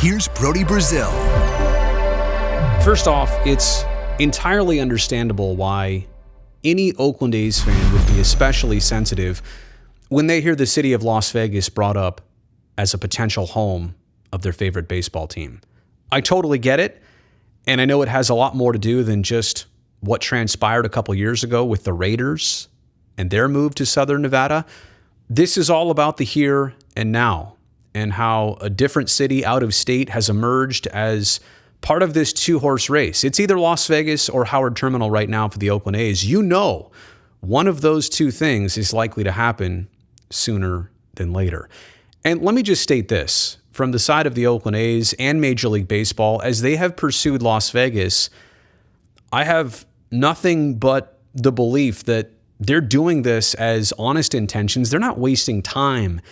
Here's Brody Brazil. First off, it's entirely understandable why any Oakland A's fan would be especially sensitive when they hear the city of Las Vegas brought up as a potential home of their favorite baseball team. I totally get it, and I know it has a lot more to do than just what transpired a couple years ago with the Raiders and their move to Southern Nevada. This is all about the here and now and how a different city out of state has emerged as part of this two-horse race. It's either Las Vegas or Howard Terminal right now for the Oakland A's. You know one of those two things is likely to happen sooner than later. And let me just state this from the side of the Oakland A's and Major League Baseball, as they have pursued Las Vegas, I have nothing but the belief that they're doing this as honest intentions. They're not wasting time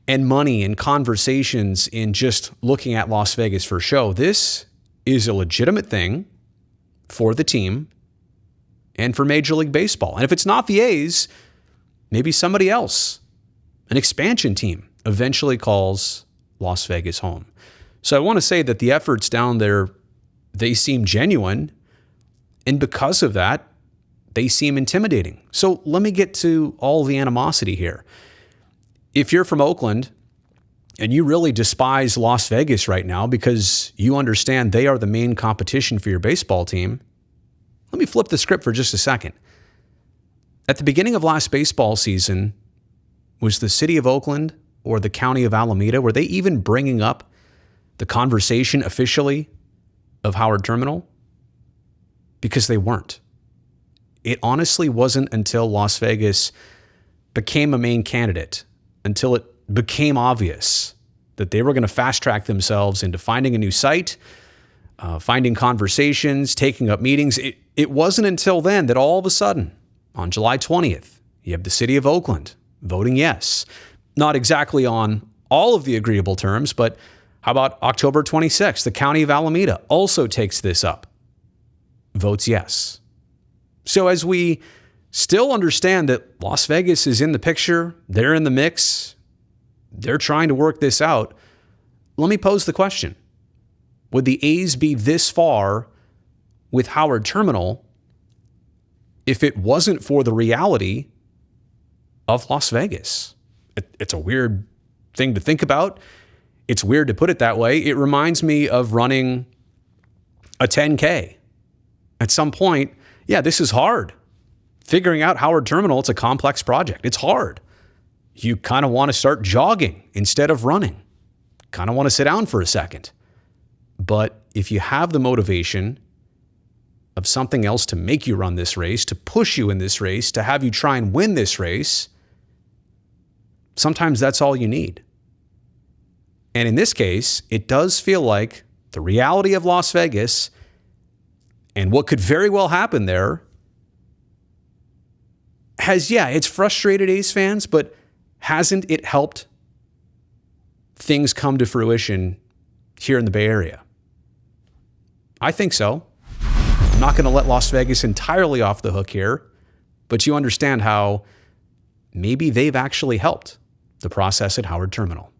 and money and conversations in just looking at Las Vegas for show. This is a legitimate thing for the team and for Major League Baseball. And if it's not the A's, maybe somebody else, an expansion team, eventually calls Las Vegas home. So I want to say that the efforts down there, they seem genuine. And because of that, they seem intimidating. So let me get to all the animosity here. If you're from Oakland and you really despise Las Vegas right now because you understand they are the main competition for your baseball team, let me flip the script for just a second. At the beginning of last baseball season, was the city of Oakland or the county of Alameda, were they even bringing up the conversation officially of Howard Terminal? Because they weren't. It honestly wasn't until Las Vegas became a main candidate, until it became obvious that they were going to fast track themselves into finding a new site, finding conversations, taking up meetings. It wasn't until then that all of a sudden, on July 20th, you have the city of Oakland voting yes. Not exactly on all of the agreeable terms, but how about October 26th? The county of Alameda also takes this up, votes yes. So as we still understand that Las Vegas is in the picture, they're in the mix, they're trying to work this out, let me pose the question. Would the A's be this far with Howard Terminal if it wasn't for the reality of Las Vegas? It's a weird thing to think about. It's weird to put it that way. It reminds me of running a 10K. At some point, yeah, this is hard. Figuring out Howard Terminal, it's a complex project. It's hard. You kind of want to start jogging instead of running. Kind of want to sit down for a second. But if you have the motivation of something else to make you run this race, to push you in this race, to have you try and win this race, sometimes that's all you need. And in this case, it does feel like the reality of Las Vegas and what could very well happen there has, it's frustrated A's fans, but hasn't it helped things come to fruition here in the Bay Area? I think so. I'm not going to let Las Vegas entirely off the hook here, but you understand how maybe they've actually helped the process at Howard Terminal.